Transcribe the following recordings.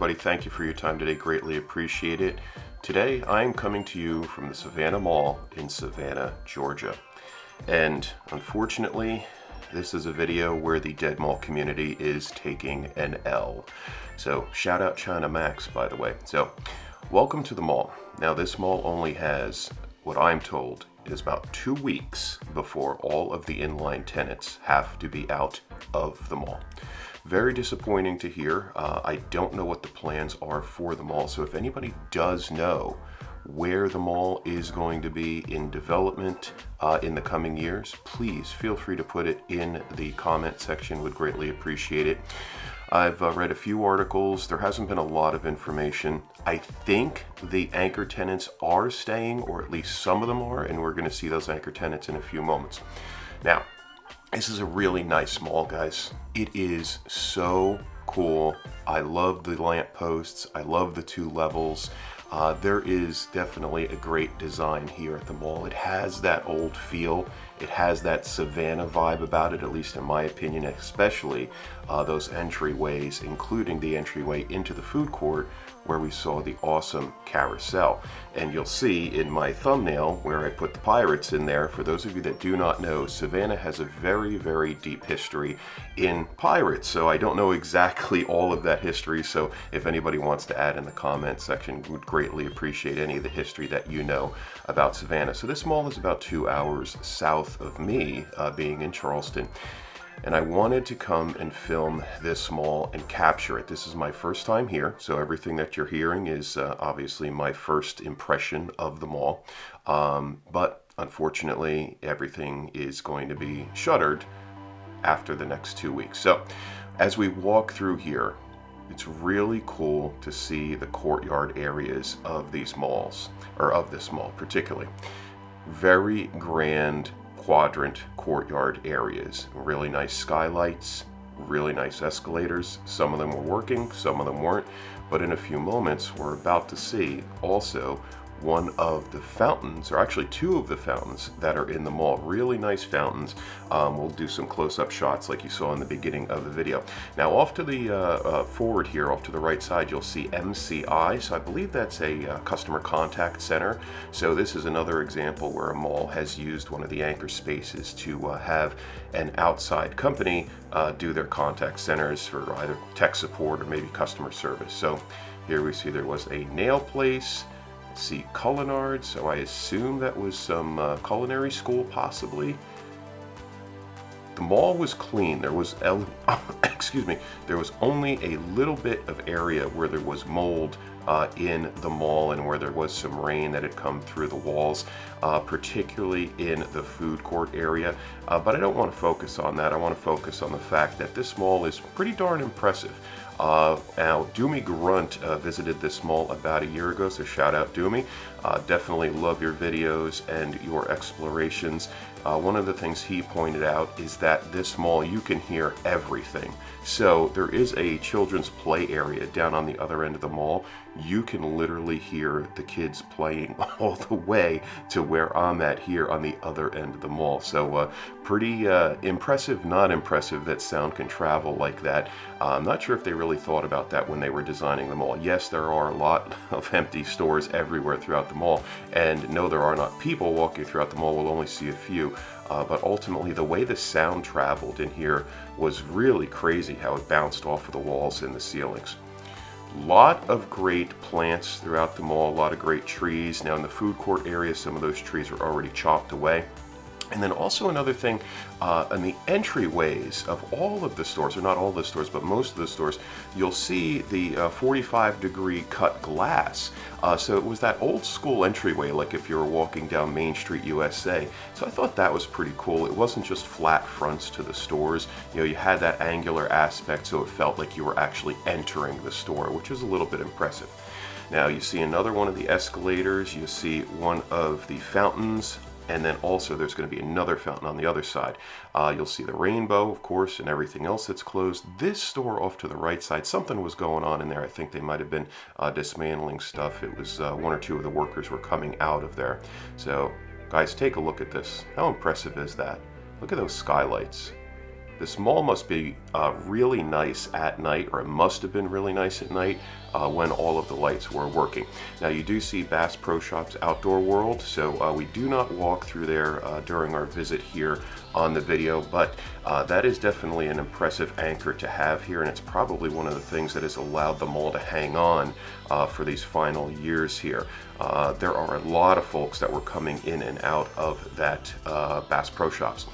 everybody. Thank you for your time today. Greatly appreciate it. Today, I'm coming to you from the Savannah Mall in Savannah, Georgia. And unfortunately, this is a video where the Dead Mall community is taking an L. So, shout out China Max, by the way. So, welcome to the mall. Now, this mall only has, what I'm told, is about 2 weeks before all of the inline tenants have to be out of the mall. Very disappointing to hear. I don't know what the plans are for the mall, so if anybody does know where the mall is going to be in development in the coming years, please feel free to put it in the comment section. Would greatly appreciate it. I've read a few articles. There hasn't been a lot of information. I think the anchor tenants are staying, or at least some of them are, and we're going to see those anchor tenants in a few moments. Now, this is a really nice mall, guys. It is so cool. I love the lamp posts. I love the 2 levels. There is definitely a great design here at the mall. It has that old feel. It has that Savannah vibe about it, at least in my opinion, especially those entryways, including the entryway into the food court where we saw the awesome carousel. And you'll see in my thumbnail where I put the pirates in there. For those of you that do not know, Savannah has a very, very deep history in pirates. So I don't know exactly all of that history. So if anybody wants to add in the comment section, would greatly appreciate any of the history that you know about Savannah. So this mall is about 2 hours south of me, being in Charleston. And I wanted to come and film this mall and capture it. This is my first time here, so everything that you're hearing is obviously my first impression of the mall. But unfortunately, everything is going to be shuttered after the next 2 weeks. So as we walk through here, it's really cool to see the courtyard areas of these malls, or of this mall particularly. Very grand quadrant courtyard areas. Really nice skylights, really nice escalators. Some of them were working, some of them weren't. But in a few moments, we're about to see also one of the fountains, or actually 2 of the fountains that are in the mall. Really nice fountains. We'll do some close-up shots like you saw in the beginning of the video. Now off to the forward here, off to the right side, you'll see MCI. So I believe that's a customer contact center. So this is another example where a mall has used one of the anchor spaces to have an outside company do their contact centers for either tech support or maybe customer service. So here we see there was a nail place. See Culinard, so I assume that was some culinary school possibly. The mall was clean. There was excuse me, there was only a little bit of area where there was mold in the mall and where there was some rain that had come through the walls, particularly in the food court area. But I don't want to focus on that. I want to focus on the fact that this mall is pretty darn impressive. Now, Doomy Grunt visited this mall about a year ago, so shout out Doomy. Definitely love your videos and your explorations. One of the things he pointed out is that this mall, you can hear everything. So there is a children's play area down on the other end of the mall. You can literally hear the kids playing all the way to where I'm at here on the other end of the mall. So pretty impressive, not impressive that sound can travel like that. I'm not sure if they really thought about that when they were designing the mall. Yes, there are a lot of empty stores everywhere throughout the mall, and no, there are not people walking throughout the mall. We'll only see a few. But ultimately, the way the sound traveled in here was really crazy, how it bounced off of the walls and the ceilings. Lot of great plants throughout the mall, a lot of great trees. Now in the food court area, some of those trees are already chopped away. And then also another thing, in the entryways of all of the stores, or not all the stores, but most of the stores, you'll see the 45-degree cut glass. So it was that old school entryway, like if you were walking down Main Street, USA. So I thought that was pretty cool. It wasn't just flat fronts to the stores. You know, you had that angular aspect, so it felt like you were actually entering the store, which is a little bit impressive. Now you see another one of the escalators, you see one of the fountains, and then also there's going to be another fountain on the other side. You'll see the rainbow, of course, and everything else that's closed. This store off to the right side, something was going on in there. I think they might have been dismantling stuff. It was 1 or 2 of the workers were coming out of there. So guys, take a look at this. How impressive is that? Look at those skylights. This mall must be really nice at night, or it must have been really nice at night when all of the lights were working. Now you do see Bass Pro Shops Outdoor World, so we do not walk through there during our visit here on the video, but that is definitely an impressive anchor to have here, and it's probably one of the things that has allowed the mall to hang on for these final years here. There are a lot of folks that were coming in and out of that Bass Pro Shops.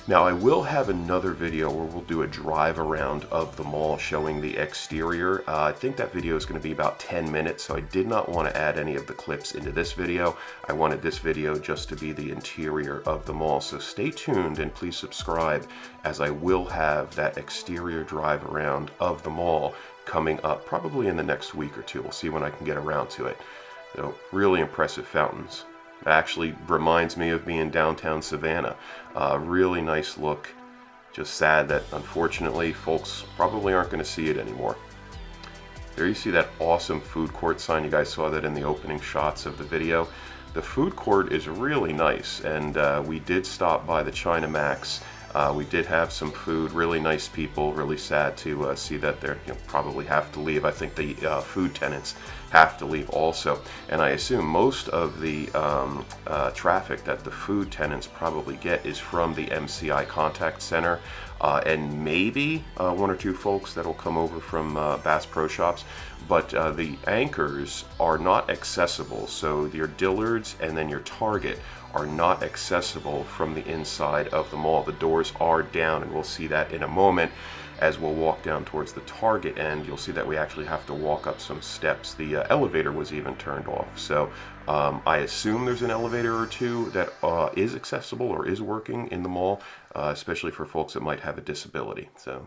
Now I will have another video where we'll do a drive around of the mall showing the exterior. I think that video is going to be about 10 minutes, so I did not want to add any of the clips into this video. I wanted this video just to be the interior of the mall, so stay tuned and please subscribe, as I will have that exterior drive around of the mall coming up probably in the next week or two. We'll see when I can get around to it. So really impressive fountains. It actually reminds me of being downtown Savannah. Really nice look. Just sad that unfortunately folks probably aren't going to see it anymore. There you see that awesome food court sign. You guys saw that in the opening shots of the video. The food court is really nice, and we did stop by the China Max. We did have some food, really nice people. Really sad to see that they're probably have to leave. I think the food tenants have to leave also, and I assume most of the traffic that the food tenants probably get is from the MCI contact center, and maybe one or two folks that'll come over from Bass Pro Shops, but the anchors are not accessible. So your Dillard's and then your Target are not accessible from the inside of the mall. The doors are down, and we'll see that in a moment as we'll walk down towards the Target end. You'll see that we actually have to walk up some steps. The elevator was even turned off, so I assume there's an elevator or two that is accessible or is working in the mall, especially for folks that might have a disability. So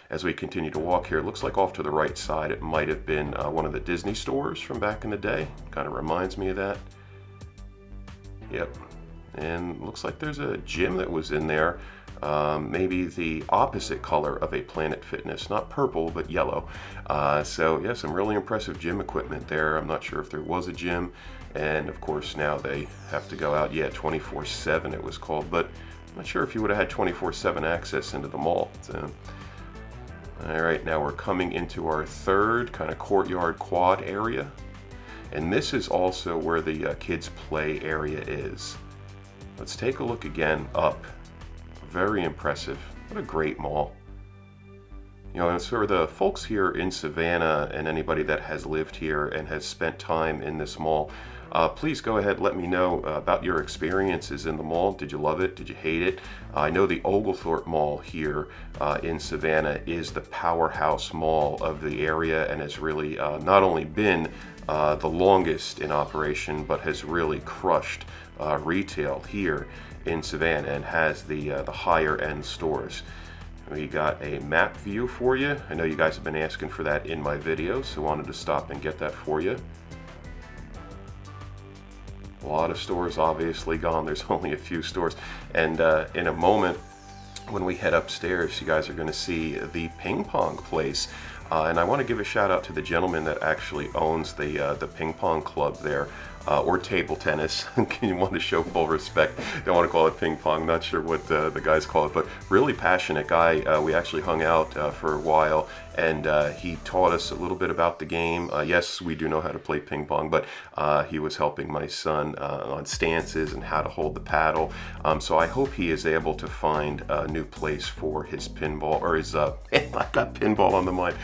as we continue to walk here, it looks like off to the right side it might have been one of the Disney stores from back in the day. Kind of reminds me of that. Yep. And looks like there's a gym that was in there, maybe the opposite color of a Planet Fitness, not purple but yellow. So yeah, some really impressive gym equipment there. I'm not sure if there was a gym, and of course now they have to go out. Yeah, 24/7 it was called, but I'm not sure if you would have had 24/7 access into the mall. So all right, now we're coming into our third kind of courtyard quad area, and this is also where the kids play area is. Let's take a look again up. Very impressive. What a great mall. You know, and for the folks here in Savannah and anybody that has lived here and has spent time in this mall, please go ahead, let me know about your experiences in the mall. Did you love it? Did you hate it? I know the Oglethorpe Mall here in Savannah is the powerhouse mall of the area, and has really not only been the longest in operation, but has really crushed retail here in Savannah and has the higher end stores. We got a map view for you. I know you guys have been asking for that in my videos, so wanted to stop and get that for you. A lot of stores obviously gone. There's only a few stores, and in a moment when we head upstairs, you guys are going to see the ping pong place. And I want to give a shout out to the gentleman that actually owns the ping pong club there, or table tennis. You want to show full respect. Don't want to call it ping pong. Not sure what the guys call it, but really passionate guy. We actually hung out for a while, and he taught us a little bit about the game. Yes, we do know how to play ping pong, but he was helping my son on stances and how to hold the paddle. So I hope he is able to find a new place for his pinball, or his I've got pinball on the mind,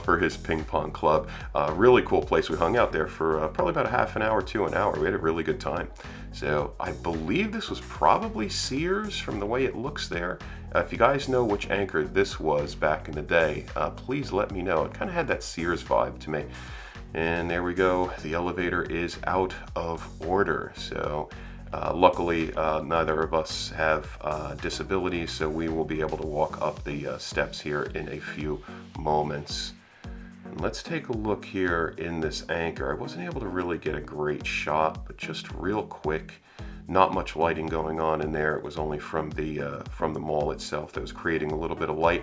for his ping pong club. Really cool place. We hung out there for probably about a half an hour to an hour. We had a really good time. So I believe this was probably Sears from the way it looks there. If you guys know which anchor this was back in the day, please let me know. It kind of had that Sears vibe to me. And there we go. The elevator is out of order. So luckily, neither of us have disabilities, so we will be able to walk up the steps here in a few moments. And let's take a look here in this anchor. I wasn't able to really get a great shot, but just real quick, not much lighting going on in there. It was only from the mall itself that was creating a little bit of light.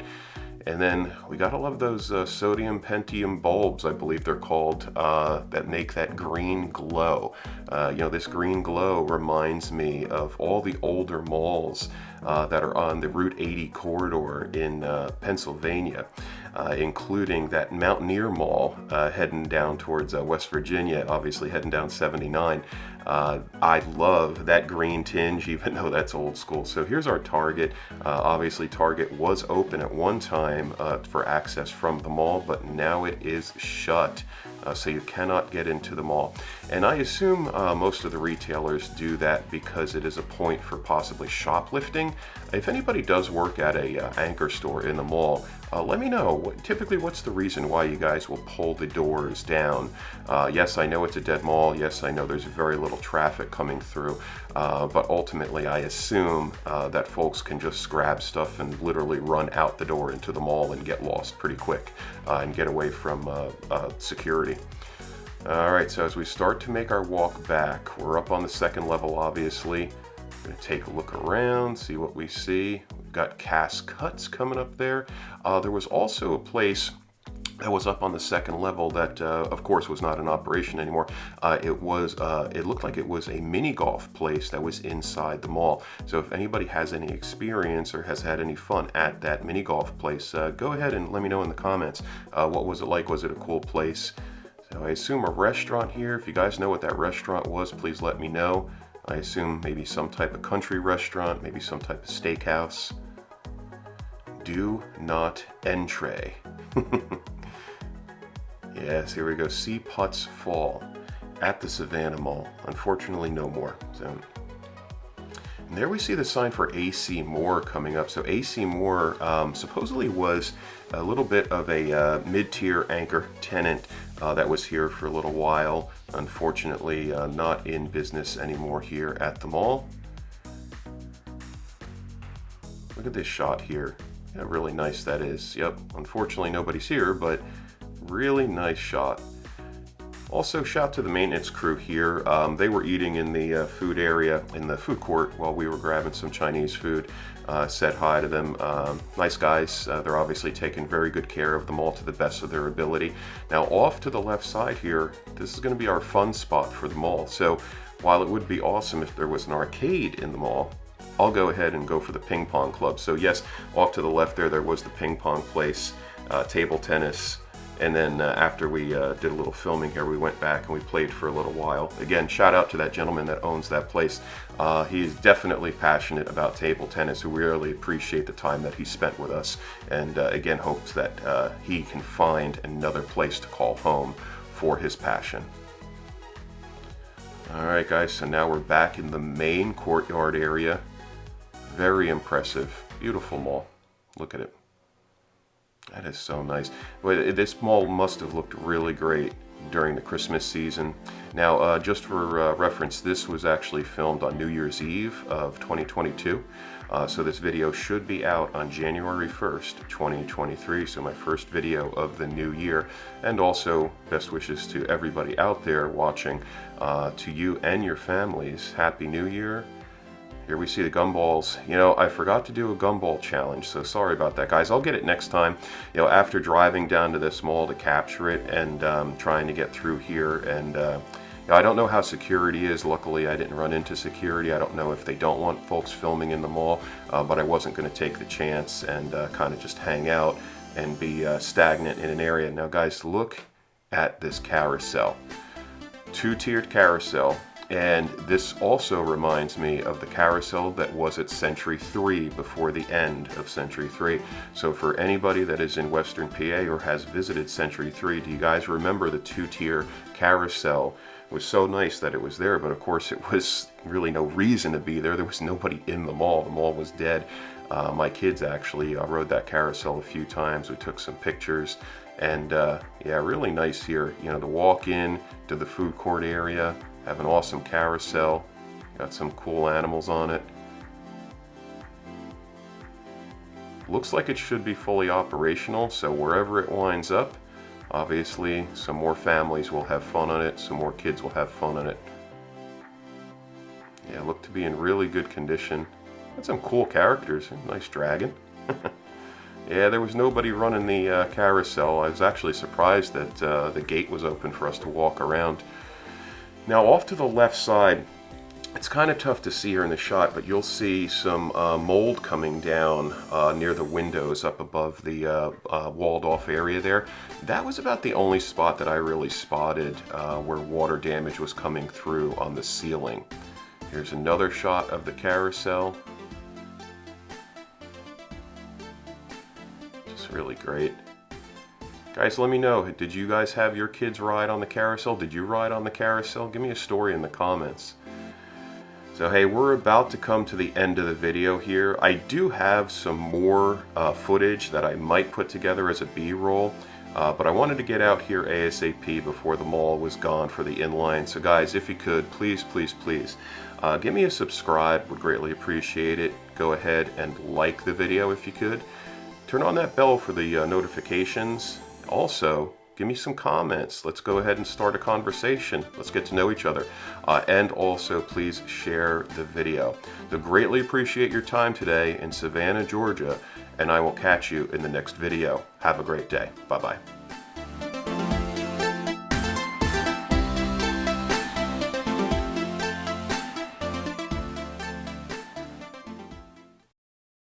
And then we gotta love those sodium pentium bulbs, I believe they're called, that make that green glow. You know, this green glow reminds me of all the older malls that are on the Route 80 corridor in Pennsylvania, including that Mountaineer Mall heading down towards West Virginia, obviously heading down 79. I love that green tinge, even though that's old school. So here's our Target. Obviously Target was open at one time for access from the mall, but now it is shut. So you cannot get into the mall. And I assume most of the retailers do that because it is a point for possibly shoplifting. If anybody does work at a anchor store in the mall, let me know. Typically, what's the reason why you guys will pull the doors down? Yes, I know it's a dead mall. Yes, I know there's very little traffic coming through. But ultimately, I assume that folks can just grab stuff and literally run out the door into the mall and get lost pretty quick and get away from security. All right, so as we start to make our walk back, we're up on the second level, obviously. We're gonna take a look around, see what we see. We've got Cass Cuts coming up there. There was also a place that was up on the second level that, of course, was not in operation anymore. It looked like it was a mini golf place that was inside the mall. So if anybody has any experience or has had any fun at that mini golf place, go ahead and let me know in the comments. What was it like? Was it a cool place? So I assume a restaurant here. If you guys know what that restaurant was, please let me know. I assume maybe some type of country restaurant, maybe some type of steakhouse. Do not entre. Yes, here we go. See Putts Fall at the Savannah Mall. Unfortunately, no more. So, and there we see the sign for AC Moore coming up. So AC Moore supposedly was a little bit of a mid-tier anchor tenant that was here for a little while. Unfortunately, not in business anymore here at the mall. Look at this shot here. Yeah, really nice that is. Yep, unfortunately nobody's here, but really nice shot. Also, shout to the maintenance crew here. They were eating in the food area, in the food court, while we were grabbing some Chinese food. Said hi to them. Nice guys. They're obviously taking very good care of the mall to the best of their ability. Now, off to the left side here, this is going to be our fun spot for the mall. So, while it would be awesome if there was an arcade in the mall, I'll go ahead and go for the ping pong club. So yes, off to the left there was the ping pong place, table tennis, and then after we did a little filming here, we went back and we played for a little while. Again, shout out to that gentleman that owns that place. He's definitely passionate about table tennis. We really appreciate the time that he spent with us, and again, hopes that he can find another place to call home for his passion. All right, guys, so now we're back in the main courtyard area. Very impressive, beautiful mall. Look at it. That is so nice. But this mall must have looked really great during the Christmas season. Now, just for reference, this was actually filmed on New Year's Eve of 2022. So this video should be out on January 1st, 2023. So my first video of the new year. And also, best wishes to everybody out there watching. To you and your families, Happy New Year. Here we see the gumballs. You know, I forgot to do a gumball challenge, so sorry about that, guys. I'll get it next time. You know, after driving down to this mall to capture it and trying to get through here, and you know, I don't know how security is. Luckily, I didn't run into security. I don't know if they don't want folks filming in the mall, but I wasn't going to take the chance and kind of just hang out and be stagnant in an area. Now, guys, look at this carousel. Two-tiered carousel. And this also reminds me of the carousel that was at Century 3 before the end of Century 3. So for anybody that is in Western PA or has visited Century 3, do you guys remember the two-tier carousel? It was so nice that it was there, but of course it was really no reason to be there. There was nobody in the mall. The mall was dead. My kids actually rode that carousel a few times. We took some pictures. And yeah, really nice here. You know, to walk in to the food court area. Have an awesome carousel, got some cool animals on it. Looks like it should be fully operational, so wherever it winds up, obviously some more families will have fun on it, some more kids will have fun on it. Yeah, look to be in really good condition. Got some cool characters, nice dragon. Yeah, there was nobody running the carousel. I was actually surprised that the gate was open for us to walk around. Now off to the left side, it's kind of tough to see here in the shot, but you'll see some mold coming down near the windows up above the walled off area there. That was about the only spot that I really spotted where water damage was coming through on the ceiling. Here's another shot of the carousel. Just really great. Guys, let me know, did you guys have your kids ride on the carousel? Did you ride on the carousel? Give me a story in the comments. So hey, we're about to come to the end of the video here. I do have some more footage that I might put together as a B-roll, but I wanted to get out here ASAP before the mall was gone for the inline. So guys, if you could, please, please, please, give me a subscribe, would greatly appreciate it. Go ahead and like the video if you could. Turn on that bell for the notifications. Also, give me some comments. Let's go ahead and start a conversation. Let's get to know each other. And also, please share the video. So greatly appreciate your time today in Savannah, Georgia, and I will catch you in the next video. Have a great day. Bye-bye.